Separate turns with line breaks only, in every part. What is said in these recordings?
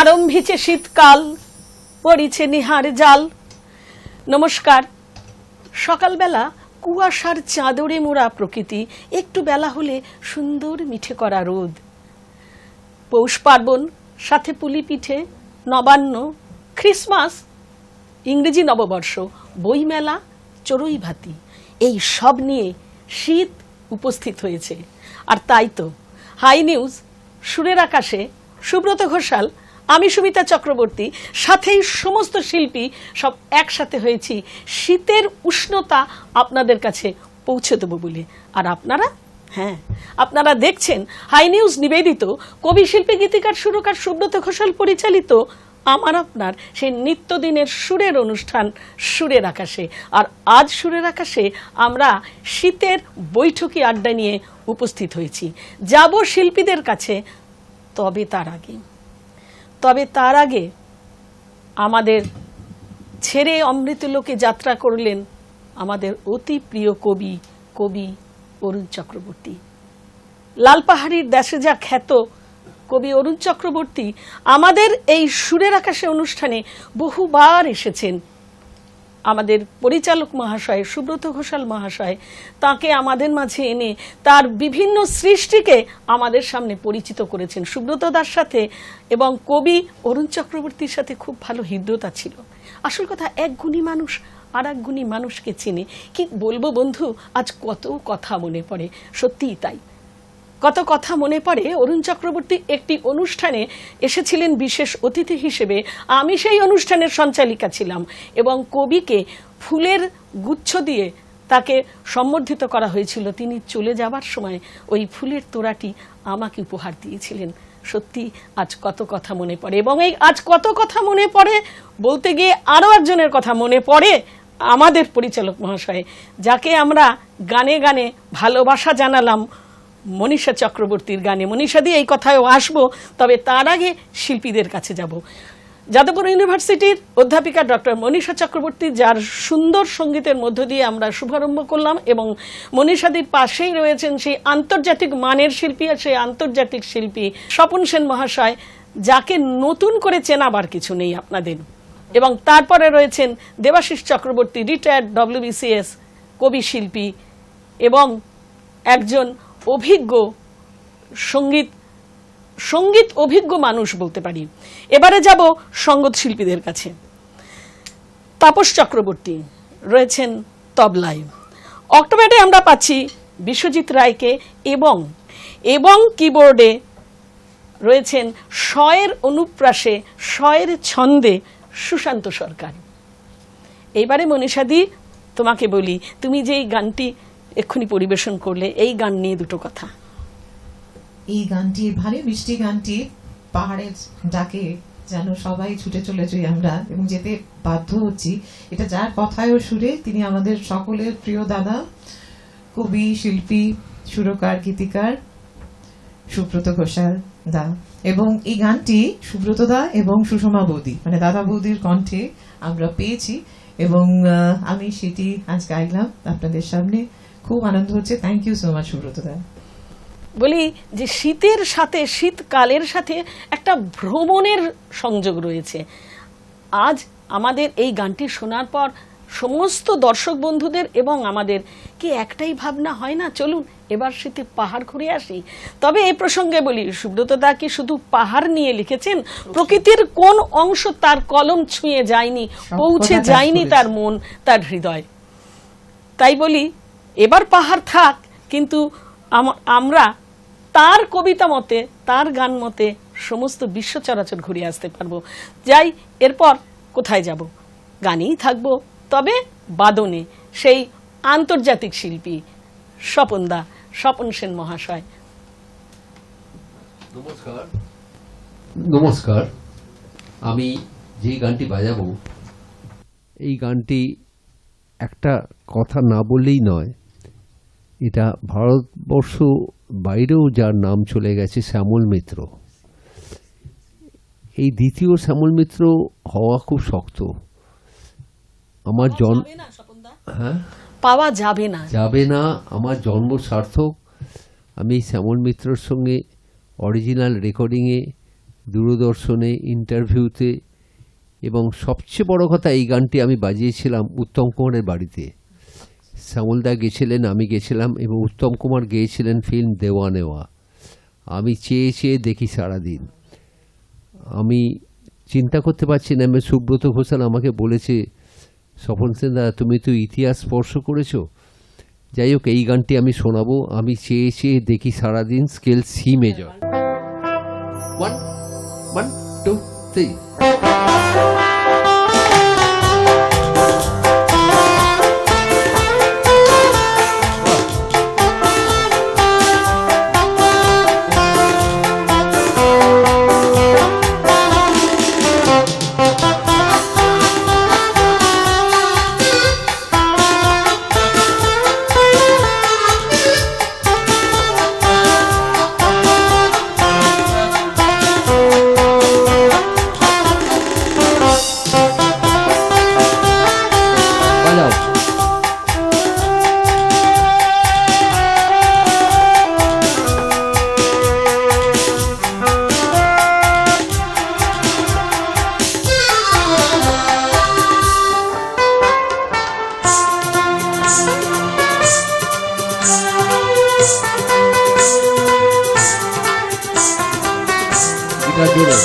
আরম্ভিছে শীতকাল, পড়িছে নিহার জাল। নমস্কার। সকালবেলা কুয়াশার চাদরে মোড়া প্রকৃতি, একটু বেলা হলে সুন্দর মিঠে করা রোদ। পৌষ পার্বণ, সাথে পুলি পিঠে, নবান্ন, খ্রিসমাস, ইংরেজি নববর্ষ, বইমেলা, চড়ুই ভাতি, এই সব নিয়ে শীত উপস্থিত হয়েছে। আর তাই তো হাই নিউজ, সুরের আকাশে সুব্রত ঘোষাল, আমি সুমিতা চক্রবর্তী, সাথেই সমস্ত শিল্পী সব একসাথে হয়েছি শীতের উষ্ণতা আপনাদের কাছে পৌঁছে দেবো বলে। আর আপনারা, হ্যাঁ, আপনারা দেখছেন হাই নিউজ নিবেদিত কবি, শিল্পী, গীতিকার, সুরকার সুব্রত ঘোষাল পরিচালিত আমার আপনার সেই নিত্যদিনের সুরের অনুষ্ঠান সুরের আকাশে। আর আজ সুরের আকাশে আমরা শীতের বৈঠকি আড্ডা নিয়ে উপস্থিত হয়েছি। যাব শিল্পীদের কাছে, তবে তার আগে আমাদের ছেড়ে অমৃতলোকে যাত্রা করলেন আমাদের অতি প্রিয় কবি অরুণ চক্রবর্তী। লালপাহাড়ির দেশে যা খ্যাত কবি অরুণ চক্রবর্তী আমাদের এই সুরের আকাশে অনুষ্ঠানে বহুবার এসেছেন। আমাদের পরিচালক মহাশয় সুব্রত ঘোষাল মহাশয় তাকে আমাদের মাঝে এনে তার বিভিন্ন সৃষ্টিকে আমাদের সামনে পরিচিত করেছেন। সুব্রত দার সাথে এবং কবি অরুণ চক্রবর্তীর সাথে খুব ভালো হৃদ্যতা ছিল। আসল কথা, এক গুণী মানুষ আর এক গুণী মানুষকে চেনে। কি বলবো বন্ধু, আজ কত কথা মনে পড়ে, সত্যিই তাই, কত কথা মনে পড়ে। অরুণ চক্রবর্তী একটি অনুষ্ঠানে এসেছিলেন বিশেষ অতিথি হিসেবে, আমি সেই অনুষ্ঠানের সঞ্চালিকা ছিলাম এবং কবিকে ফুলের গুচ্ছ দিয়ে তাকে সম্বর্ধিত করা হয়েছিল। তিনি চলে যাবার সময় ওই ফুলের তোড়াটি আমাকে উপহার দিয়েছিলেন। সত্যি আজ কত কথা মনে পড়ে। এবং এই আজ কত কথা মনে পড়ে বলতে গিয়ে আরও একজনের কথা মনে পড়ে, আমাদের পরিচালক মহাশয়, যাকে আমরা গানে গানে ভালোবাসা জানালাম মনীষা চক্রবর্তীর গানে। মনীষা দিয়ে এই কথায়ও আসবো, তবে তার আগে শিল্পীদের কাছে যাব। যাদবপুর ইউনিভার্সিটির অধ্যাপিকা ডক্টর মনীষা চক্রবর্তী, যার সুন্দর সঙ্গীতের মধ্য দিয়ে আমরা শুভারম্ভ করলাম, এবং মনীষাদির পাশেই রয়েছেন সেই আন্তর্জাতিক মানের শিল্পী আর সেই আন্তর্জাতিক শিল্পী স্বপন সেন মহাশয়, যাকে নতুন করে চেনাবার কিছু নেই আপনাদের। এবং তারপরে রয়েছেন দেবাশিস চক্রবর্তী, রিটায়ার্ড WBCS কবি শিল্পী এবং একজন অভিজ্ঞ সঙ্গীত অভিজ্ঞ মানুষ বলতে পারি। এবারে যাব সঙ্গীত শিল্পীদের কাছে। তাপস চক্রবর্তী রয়েছেন তবলায়, অক্টোবেটে আমরা পাচ্ছি বিশ্বজিৎ রায়কে, এবং কিবোর্ডে রয়েছেন স্বয়ের অনুপ্রাসে, স্বয়ের ছন্দে সুশান্ত সরকার। এইবারে মনীষাদি, তোমাকে বলি, তুমি যে এই গানটি এক্ষুনি পরিবেশন করলে, এই গান নিয়ে দুটো কথা।
এই গানটি, ভারী মিষ্টি গানটি, পাহাড়ের ডাকে যেন সবাই ছুটে চলেছি আমরা এবং যেতে বাধ্য হচ্ছি। এটা যার কথায় ও সুরে, তিনি আমাদের সকলের প্রিয় দাদা, কবি, শিল্পী, সুরকার, গীতিকার সুব্রত ঘোষাল দা। এবং এই গানটি সুব্রত দা এবং সুষমা বৌদি, মানে দাদা বৌদির কণ্ঠে আমরা পেয়েছি, এবং আমি সেটি আজ গাইলাম আপনাদের সামনে। খুব আনন্দ হচ্ছে। Thank you so much Subrata da.
বলি যে শীতের সাথে, শীতকালের সাথে একটা ভ্রমণের সংযোগ রয়েছে। আজ আমাদের এই গানটি শোনার পর সমস্ত দর্শক বন্ধুদের এবং আমাদের কি একটাই ভাবনা হয় না, চলুন এবার শীতে পাহাড় ঘুরে আসি। তবে এই প্রসঙ্গে বলি, সুব্রত দা কি শুধু পাহাড় নিয়ে লিখেছেন? প্রকৃতির কোন অংশ তার কলম ছুঁয়ে যায়নি, পৌঁছে যায়নি তার মন, তার হৃদয়? তাই বলি এবার পাহাড় থাক, কিন্তু আমরা তার কবিতা মতে, তার গান মতে সমস্ত বিশ্ব চরাচর ঘুরে আসতে পারবো। যাই, এরপর কোথায় যাব? গানেই থাকবো, তবে বাদনে সেই আন্তর্জাতিক শিল্পী স্বপন সেন মহাশয়।
নমস্কার। আমি যে গানটি বাজাবো, এই গানটি একটা কথা না বললেই নয়। এটা ভারতবর্ষ বাইরেও যার নাম চলে গেছে, শ্যামল মিত্র। এই দ্বিতীয় শ্যামল মিত্র হওয়া খুব শক্ত। আমার
পাওয়া যাবে না,
আমার জন্ম সার্থক। আমি শ্যামল মিত্রর সঙ্গে অরিজিনাল রেকর্ডিংয়ে দূরদর্শনে, ইন্টারভিউতে, এবং সবচেয়ে বড় কথা এই গানটি আমি বাজিয়েছিলাম উত্তম কুমারের বাড়িতে। শ্যামলদা গেছিলেন, আমি গেছিলাম, এবং উত্তম কুমার গেয়েছিলেন ফিল্ম দেওয়া নেওয়া। আমি চেয়ে চেয়ে দেখি সারাদিন। আমি চিন্তা করতে পারছি না, সুব্রত ঘোষাল আমাকে বলেছে, স্বপন সেনদা তুমি তো ইতিহাস স্পর্শ করেছো। যাই হোক, এই গানটি আমি শোনাবো, আমি চেয়ে চেয়ে দেখি সারাদিন, স্কেল সি মেজর। 1 1 2 3। জোরে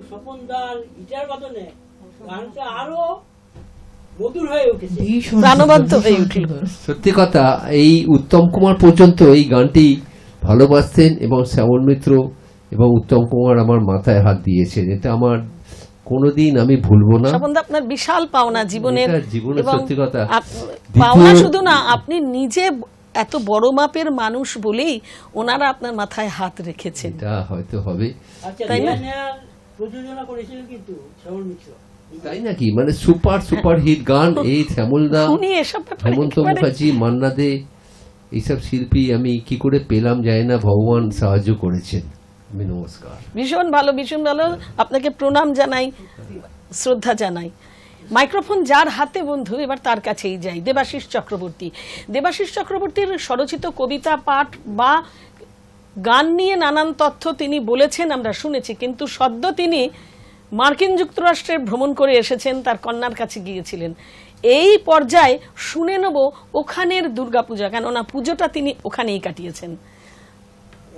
স্বপনদার গিটার বাদনে গানটা আরো মধুর হয়ে উঠেছে,
প্রাণবন্ত হয়ে উঠল।
সত্যি কথা, এই উত্তম কুমার পর্যন্ত এই গানটি ভালোবাসতেন, এবং শ্যামল মিত্র এবং উত্তম কুমার আমার মাথায় হাত দিয়েছেন। এটা আমার কোনোদিন আমি ভুলবো না।
স্বপনদা, আপনার বিশাল পাওনা জীবনের, এবং
সত্যি কথা
পাওনা শুধু না, আপনি নিজে এত বড় মাপের মানুষ বলেই ওনারা আপনার মাথায় হাত রেখেছেন।
এটা হয়তো হবে,
আচ্ছা,
তাই না?
প্রযোজনা করেছিলেন কিন্তু শ্যামল মিত্র,
তাই নাকি? মানে সুপার হিট গান এই শ্যামলদা,
উনি এসব ব্যাপারে
হেমন্ত
একেবারে-
মুখার্জি, মান্না দে, এইসব শিল্পী আমি কি করে পেলাম যায় না, ভগবান সাহায্য করেছেন। আমি নমস্কার।
ভীষণ ভালো, ভীষণ ভালো, আপনাকে প্রণাম জানাই, শ্রদ্ধা জানাই। মাইক্রোফোন যার হাতে বন্ধু, এবার তার কাছেই যাই। দেবাশিস চক্রবর্তী। দেবাশিস চক্রবর্তীর স্বরচিত কবিতা পাঠ বা গান নিয়ে নানান তথ্য তিনি বলেছেন, আমরা শুনেছি, কিন্তু সদ্য তিনি মার্কিন যুক্তরাষ্ট্রে ভ্রমণ করে এসেছেন, তার কন্যার কাছে গিয়েছিলেন। এই পর্যায়ে শুনে নেব ওখানের দুর্গাপূজা, কেননা পুজোটা তিনি ওখানেই কাটিয়েছেন।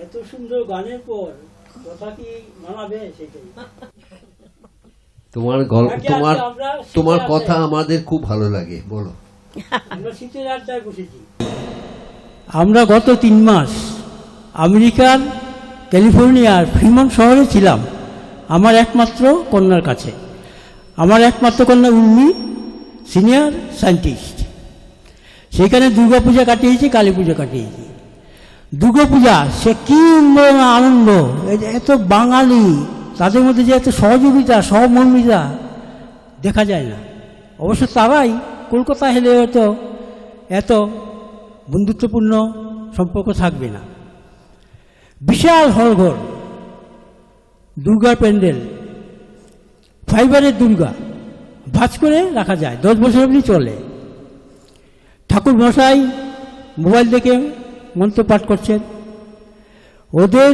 এত সুন্দর গানের পর কথা কি মানাবে সেটাই।
তোমার
আগে
তোমার
আমরা
তোমার
শীতের
কথা
আড্ডায়-
আমাদের খুব ভালো লাগে, বলো।
আমরা শীতের আড্ডায় বসেছি।
আমরা গত 3 মাস আমেরিকার ক্যালিফোর্নিয়ার ফ্রিমন্ট শহরে ছিলাম আমার একমাত্র কন্যার কাছে। আমার একমাত্র কন্যা উর্মি সিনিয়র সায়েন্টিস্ট। সেখানে দুর্গাপূজা কাটিয়েছি, কালী পূজা কাটিয়েছি। দুর্গাপূজা সে কী আনন্দ, এই যে এত বাঙালি, তাদের মধ্যে যে এত সহযোগিতা সহমর্মিতা দেখা যায় না। অবশ্য তারাই কলকাতা হেলে হয়তো এত বন্ধুত্বপূর্ণ সম্পর্ক থাকবে না। বিশাল হলঘর, দুর্গার প্যান্ডেল, ফাইবারের দুর্গা, ভাঁজ করে রাখা যায়, 10 বছর অবধি চলে। ঠাকুর মশাই মোবাইল দেখে মন্ত্র পাঠ করছেন। ওদের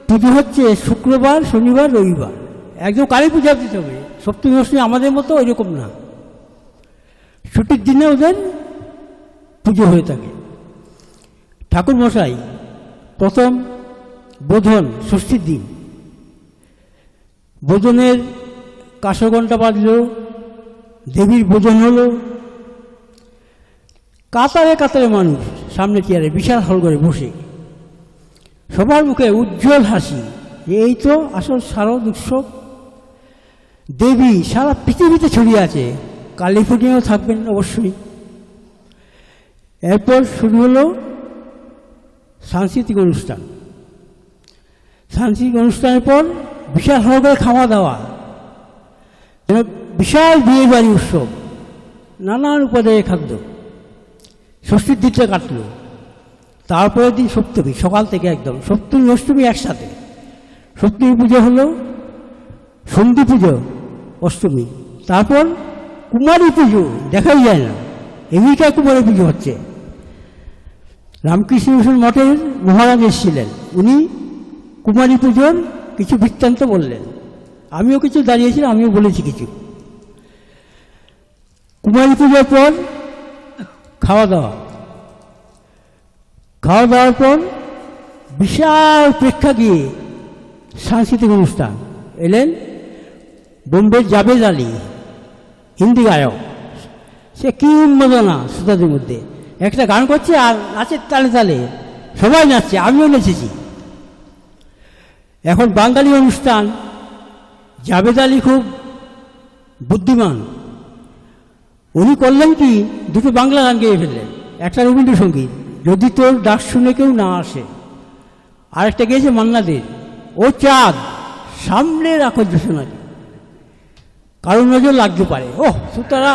পুজো হচ্ছে শুক্রবার, শনিবার, রবিবার, একদম কালী পূজা দিতে হবে। সপ্তমী অষ্টমী আমাদের মতো ওইরকম না, ছুটির দিনে ওদের পুজো হয়ে থাকে। ঠাকুর মশাই প্রথম বোধন, ষষ্ঠীর দিন বোধনের কাঁসরঘণ্টা বাজল, দেবীর বোধন হলো। কাতারে কাতারে মানুষ সামনে চেয়ারে বিশাল হলঘরে বসে, সবার মুখে উজ্জ্বল হাসি। এই তো আসল শারদ উৎসব। দেবী সারা পৃথিবীতে ছড়িয়ে আছে, ক্যালিফোর্নিয়াও থাকবেন অবশ্যই। এরপর শুরু হলো সাংস্কৃতিক অনুষ্ঠান। সাংস্কৃতিক অনুষ্ঠানের পর বিশাল হলঘরে খাওয়া দাওয়া, বিশাল বিয়ে বাড়ি উৎসব, নানান উপাদানের খাদ্য। ষষ্ঠীর দিনটা কাটলো। তারপরের দিন সপ্তমী, সকাল থেকে একদম সপ্তমী অষ্টমী একসাথে। সপ্তমী পুজো হলো, সন্ধি পুজো অষ্টমী, তারপর কুমারী পুজো দেখাই যায় না, আমেরিকায় কুমারী পুজো হচ্ছে। রামকৃষ্ণ মিশন মঠের মহারাজ এসেছিলেন, উনি কুমারী পুজোর কিছু বৃত্তান্ত বললেন। আমিও কিছু দাঁড়িয়েছিলাম, আমিও বলেছি কিছু। কুমারী পুজোর পর খাওয়া দাওয়া, খাওয়া দাওয়ার পর বিশাল প্রেক্ষাগৃহে সাংস্কৃতিক অনুষ্ঠান। এলেন বোম্বের জাভেদ আলী, হিন্দি গায়ক। সে কী উন্মাদনা শ্রোতাদের মধ্যে, একটা গান করছে আর নাচের তালে তালে সবাই নাচছে, আমিও নেচেছি। এখন বাঙালি অনুষ্ঠান, জাভেদ আলী খুব বুদ্ধিমান, উনি করলেন কি, দুটো বাংলা গান গেয়ে ফেললেন। একটা রবীন্দ্রসঙ্গীত, যদি তোর ডাক শুনে কেউ না আসে, আরেকটা গেয়েছে মান্না দের, ও চাঁদ সামনে রাখো জোসনাকে, কারণ নজর লাগতে পারে। ওহ, শ্রোতারা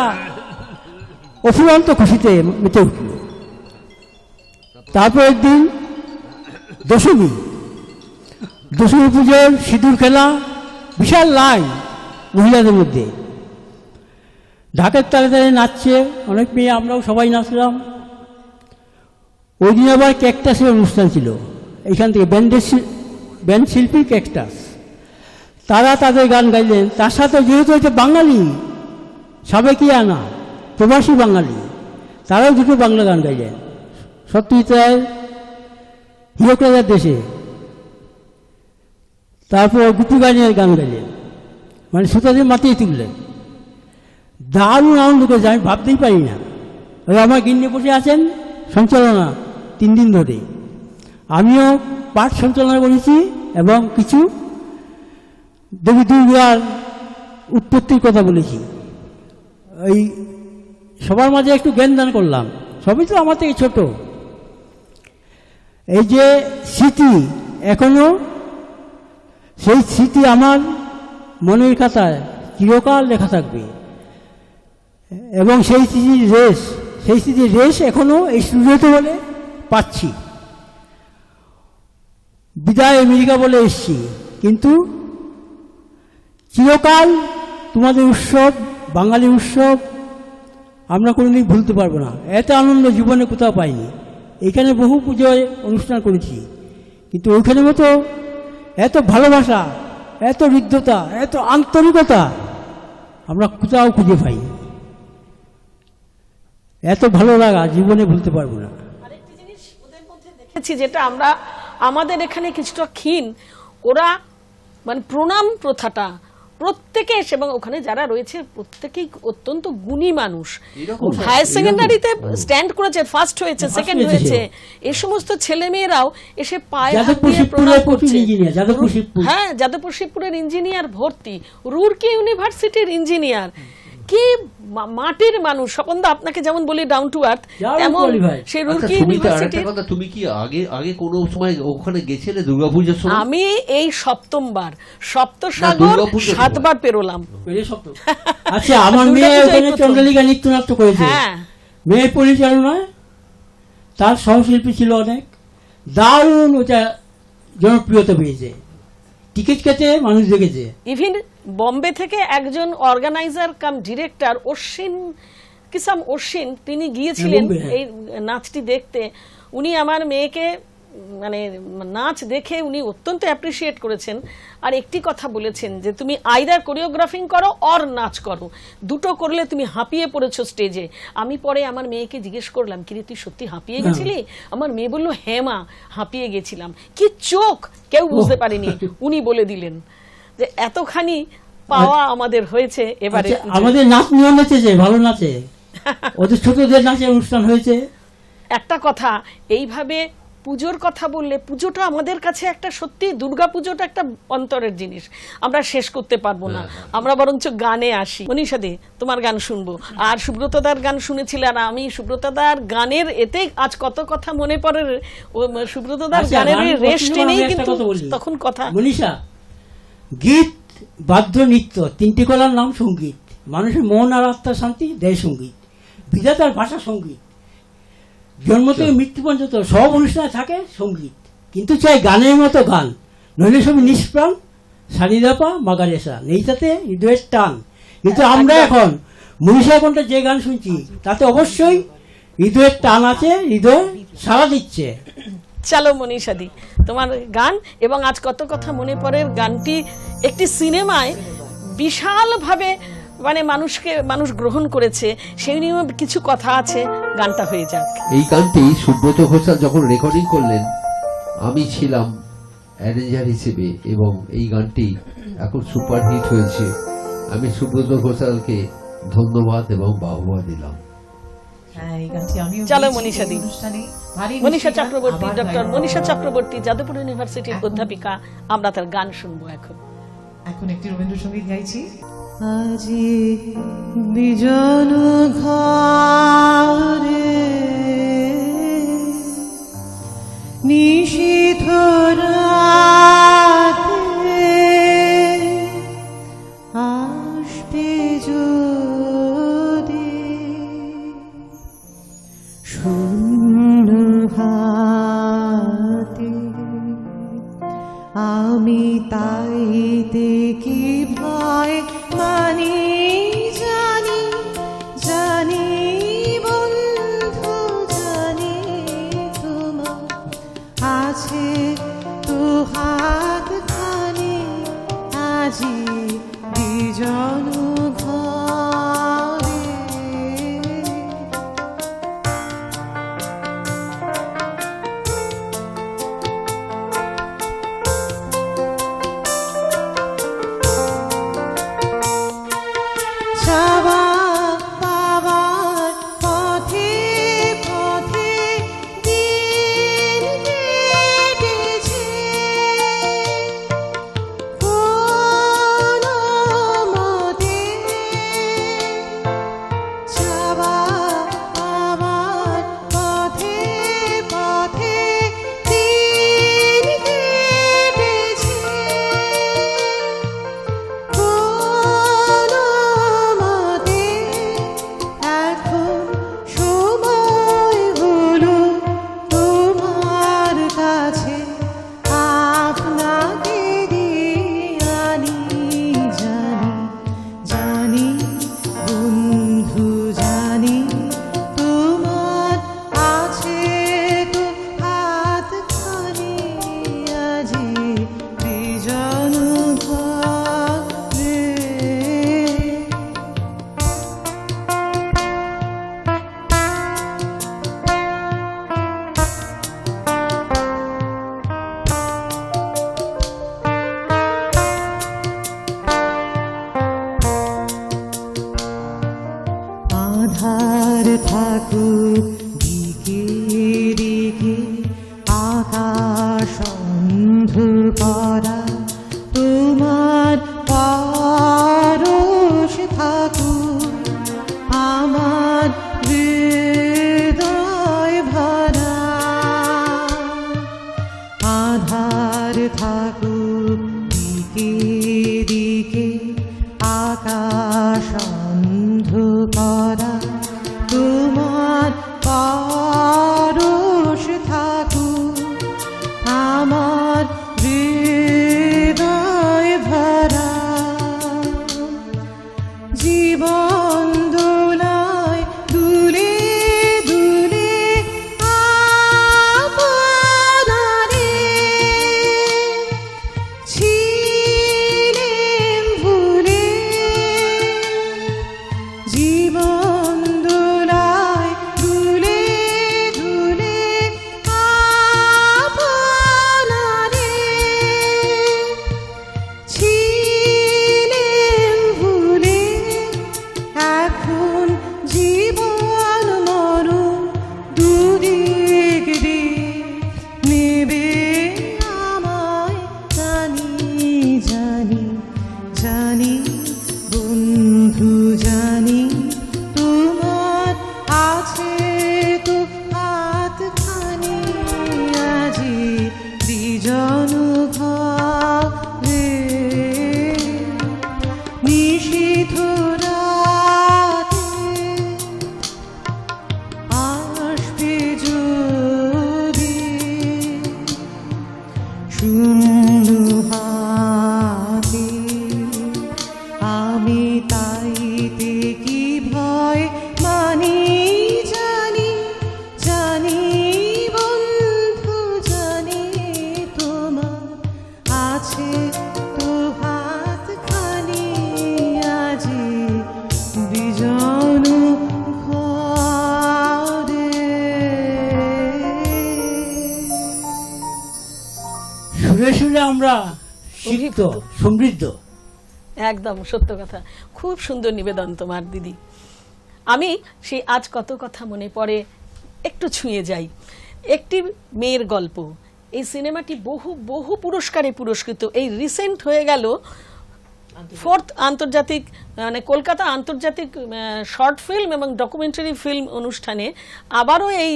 অফুরন্ত খুশিতে মেতে উঠল। তারপরের দিন দশমী, দশমী পুজোর সিঁদুর খেলা, বিশাল লাইন মহিলাদের মধ্যে, ঢাকের তালে তালে নাচছে অনেক মেয়ে, আমরাও সবাই নাচলাম। ওই দিন আবার ক্যাকটাসের অনুষ্ঠান ছিল, এইখান থেকে ব্যান্ড শিল্পী ক্যাকটাস, তারা তাদের গান গাইলেন। তার সাথে যেহেতু হচ্ছে বাঙালি, সাবেকিয়ানা প্রবাসী বাঙালি, তারাও দুটো বাংলা গান গাইলেন। সত্যজিৎ রায়ের হীরক রাজার দেশে, তারপর গুপি গানের গান গাইলেন, মানে শ্রোতাদের মাতিয়ে তুললেন। দারুণ আনন্দ করেছে, আমি ভাবতেই পারি না। ওই আমার গিন্নি বসে আছেন সঞ্চালনা 3 দিন ধরে, আমিও পাঠ সঞ্চালনা করেছি এবং কিছু দেবী দুর্গার উৎপত্তির কথা বলেছি। ওই সবার মাঝে একটু জ্ঞান দান করলাম, সবই তো আমার থেকে ছোট। এই যে স্মৃতি, এখনো সেই স্মৃতি আমার মনের খাতায় চিরকাল লেখা থাকবে। এবং সেই স্মৃতির রেশ এখনো এই স্টুডিওতে বলে পাচ্ছি। বিদায় আমেরিকা বলে এসছি, কিন্তু চিরকাল তোমাদের উৎসব, বাঙালি উৎসব আমরা কোনোদিন ভুলতে পারবো না। এত আনন্দ জীবনে কোথাও পাইনি। এখানে বহু পুজোয় অনুষ্ঠান করেছি, কিন্তু ওইখানের মতো এত ভালোবাসা, এত হৃদ্যতা, এত আন্তরিকতা আমরা কোথাও খুঁজে পাই। এত ভালো লাগা জীবনে ভুলতে পারবো না।
আরেকটি জিনিস ওদের মধ্যে দেখেছি, যেটা আমরা আমাদের এখানে কিছুটা ক্ষীণ, ওরা মানে প্রণাম প্রথাটা প্রত্যেকে এসে, এবং ওখানে যারা রয়েছে প্রত্যেকেই অত্যন্ত গুণী মানুষ,
এরকম
হায়ার সেকেন্ডারিতে স্ট্যান্ড করেছে, ফার্স্ট হয়েছে,
First
সেকেন্ড
হয়েছে।
হয়েছে, এই সমস্ত ছেলে মেয়েরাও এসে পায়ে হাত
যাদবপুর
দিয়ে
শিবপুরে
প্রণাম
প্রচুর
করছে।
ইঞ্জিনিয়ার, যাদবপুর শিবপুর।
হ্যাঁ, যাদবপুর শিবপুরের ইঞ্জিনিয়ার ভর্তি, রুরকি ইউনিভার্সিটির ইঞ্জিনিয়ার, কি মাটির মানুষ। স্বপনদা, আপনাকে যেমন বলি down to earth,
Down to
তেমন
qualified।
সেই
আচ্ছা,
রুরকি
তুমি তো আরেকটা
ইউনিভার্সিটির।
কথা, তুমি কি আগে কোনো সময় ওখানে গেছিলে দুর্গাপূজার সময়?
আমি এই সপ্তমবার, সপ্তসাগর
দুর্গাপুজোর
7
সময়।
বার পেরোলাম।
আচ্ছা, আমার মেয়ে
দুর্গাপূজায়
ওখানে
প্রথম।
চন্দ্রলিকা নৃত্যনাট্য করেছে,
হ্যাঁ,
মেয়ের পরিচালনায়, তার সহশিল্পী ছিল অনেক, দারুণ ওটা জনপ্রিয়তা পেয়েছে, টিকিট কেটে মানুষ দেখেছে।
ইভিন বম্বে থেকে একজন অর্গানাইজার কাম ডিরেক্টর অশ্বিন, তিনি গিয়েছিলেন
বোম্বে, হ্যাঁ।
এই নাচটি দেখতে। উনি আমার মেয়েকে মানে নাচ দেখে উনি অত্যন্ত অ্যাপ্রিসিয়েট করেছেন, আর একটি কথা বলেছেন যে তুমি আইদার কোরিওগ্রাফিং করো অর নাচ করো, দুটো করলে তুমি হাঁপিয়ে পড়েছো স্টেজে। আমি পরে আমার মেয়েকে জিজ্ঞেস করলাম, কিরে তুই সত্যি হাঁপিয়ে গেছিলি? আমার মেয়ে বলল, হ্যাঁ মা, হাঁপিয়ে গেছিলাম। কি চোখ, কেউ বুঝতে পারিনি। উনি বলে দিলেন যে এতখানি পাওয়া আমাদের হয়েছে এবারে।
আচ্ছা, আমাদের নাচ নিয়ে নেচেছে, ভালো নাচে, ওদের ছোটদের নাচের অনুষ্ঠান হয়েছে।
একটা কথা, এইভাবে পুজোর কথা বললে, পুজোটা আমাদের কাছে একটা সত্যি, দুর্গা পুজোটা একটা অন্তরের জিনিস, আমরা শেষ করতে পারবো না। আমরা বরঞ্চ গানে আসি। মনীষাদি, তোমার গান শুনবো, আর সুব্রতদার গান শুনেছিলে, আর আমি সুব্রতদার গানের এতে আজ কত কথা মনে পড়ে। সুব্রতদার
আচ্ছা,
গানের
গান
রেস্ট
করতে
নেই,
আমি একটা
কিন্তু
কথা বলি।
তখন কথা।
মনীষা, গীত, বাদ্য, নৃত্য, তিনটি কলার নাম সঙ্গীত। মানুষের মন আর আত্মার শান্তি দেয় সঙ্গীত। বিধাতার ভাষা সঙ্গীত। জন্ম থেকে মৃত্যু পর্যন্ত সব অনুষ্ঠানে থাকে সঙ্গীত, কিন্তু চাই গানের মতো গান, নইলে সবই নিষ্প্রাণ, সারিদাপা মাগারেসা, নেই তাতে হৃদয়ের টান। কিন্তু আমরা এখন মনীষা কণ্ঠে যে গান শুনছি, তাতে অবশ্যই হৃদয়ের টান আছে, হৃদয় সাড়া দিচ্ছে।
চলো মনীষাদি, তোমার গান এবং আজ কত কথা মনে পড়ে গানটি একটি সিনেমায় বিশালভাবে মানে মানুষ গ্রহণ করেছে, সেই নিয়ে কিছু কথা আছে, গানটা হয়ে যাক।
এই গানটি সুব্রত ঘোষাল যখন রেকর্ডিং করলেন, আমি ছিলাম অ্যারেঞ্জার হিসেবে, এবং এই গানটি এখন সুপারহিট হয়েছে। আমি সুব্রত ঘোষালকে ধন্যবাদ এবং বাহবা দিলাম।
হ্যাঁ, এই গানটি আমিও
চলো
গেয়েছি
মনীষাদি।
এই অনুষ্ঠানে। ভারী
মনীষা
মিষ্টি গান,
চক্রবর্তী,
আবার
ডক্টর
গাইবো।
মনীষা চক্রবর্তী, যাদবপুর ইউনিভার্সিটির
এখন-
অধ্যাপিকা। আমরা তার গান শুনবো এখন।
এখন একটি রবীন্দ্রসঙ্গীত গাইছি। আজি বিজন ঘরে নিশীথ রাতে আসবে যদি শূন্য হাতে, আমি তাইতে কি ভয় মানি, জানি জানি বন্ধু, জানি তোমার আছে তো হাত খানি, আজি বিজন ঘরে। যাওয়া পাওয়ার পথে পথে দিন কেটেছে, কোন আকাশ অন্ধকারা তোমার পরশ থাকুক আমার হৃদয় ভরা, আধার থাকুক দিকে দিকে আকাশ অন্ধকারা তোমার পরশ থাকুক আমার হৃদয় ভরা। জীবন দোলায় দুলে দুলে আপনারে ছিলেম ভুলে, জীবন দোলায় দুলে দুলে আপনারে ছিলেম ভুলে, এখন জীবন মরণ দুদিক দিয়ে নেবে আমায়, জানি জানি জানি বন্ধু জানি তোমার আছে তো হাতখানি, আজি বিজন ঘরে নিশীথ রাতে আসবে যদি শূন্য হাতে, আমি তাইতে কি ভয় মানি, জানি জানি বন্ধু জানি তোমার আছে তো হাতখানি, আজি বিজন ঘরে।
সুরে সুরে আমরা সিক্ত সমৃদ্ধ।
একদম সত্য কথা, খুব সুন্দর নিবেদন তোমার দিদি। আমি সেই আজ কত কথা মনে পড়ে একটু ছুঁয়ে যাই। একটি মেয়ের গল্প, এই সিনেমাটি বহু বহু পুরস্কারে পুরস্কৃত। এই রিসেন্ট হয়ে গেল 4th আন্তর্জাতিক মানে কলকাতা আন্তর্জাতিক শর্ট ফিল্ম এবং ডকুমেন্টারি ফিল্ম অনুষ্ঠানে আবারও এই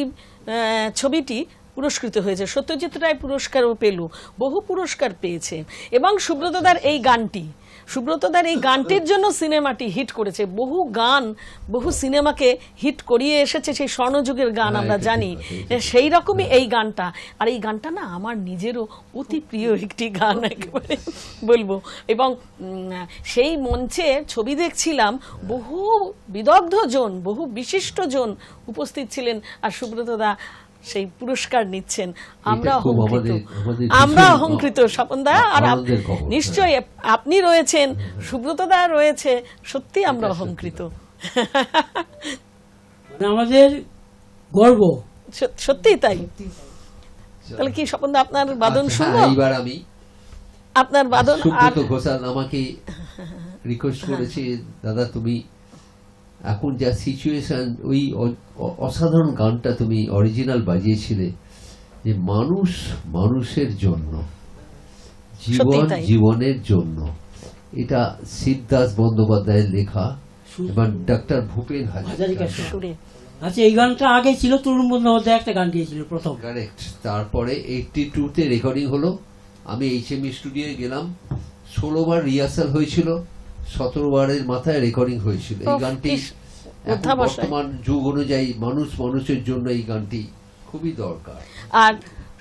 ছবিটি পুরস্কৃত হয়েছে। সত্যজিৎ রায় পুরস্কারও পেল, বহু পুরস্কার পেয়েছে। এবং সুব্রতদার এই গানটি, সুব্রতদার এই গানটির জন্য সিনেমাটি হিট করেছে। বহু গান বহু সিনেমাকে হিট করিয়ে এসেছে, সেই স্বর্ণযুগের গান আমরা জানি। সেই রকমই এই গানটা, আর এই গানটা না আমার নিজেরও অতি প্রিয় একটি গান একেবারে বলবো। এবং সেই মঞ্চে ছবি দেখছিলাম, বহু বিদগ্ধ জন, বহু বিশিষ্ট জন উপস্থিত ছিলেন, আর সুব্রতদা সেই পুরস্কার নিচ্ছেন। আমরা আমরা অহংকৃত স্বপনদা, আর নিশ্চয়ই আপনি রয়েছেন, সুব্রতদা রয়েছে, সত্যি আমরা অহংকৃত।
আমাদের গর্ব,
সত্যি তাই। তাহলে কি স্বপনদা আপনার বাদন শুনবো?
এইবার আমি
আপনার বাদন।
সুব্রত ঘোষাল আমাকে রিকোয়েস্ট করেছে, দাদা তুমি এখন যা সিচুয়েশন, ওই অসাধারণ গানটা তুমি অরিজিনাল বাজিয়েছিলে, যে মানুষ মানুষের জন্য, জীবন জীবনের জন্য। এটা শিবদাস বন্দ্যোপাধ্যায়ের লেখা এবং ডক্টর ভূপেন হাজারিকার
সুরে।
আচ্ছা, এই গানটা আগে ছিল তরুণ বন্দ্যোপাধ্যায় একটা গান দিয়েছিল প্রথম।
কারেক্ট। তারপরে 82-তে রেকর্ডিং হলো। আমি HME স্টুডিওয়ে গেলাম, 16 বার রিহার্সাল হয়েছিল, 17 বারের মাথায় রেকর্ডিং হয়েছিল। এই গানটি বর্তমান যুগ অনুযায়ী মানুষ মানুষের জন্য এই গানটি খুবই দরকার।
আর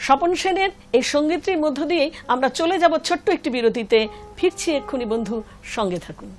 স্বপন সেনের এই সঙ্গীতটির মধ্য দিয়ে আমরা চলে যাব ছোট্ট একটি বিরতিতে। ফিরছি এক্ষুনি বন্ধু, সঙ্গে থাকুন।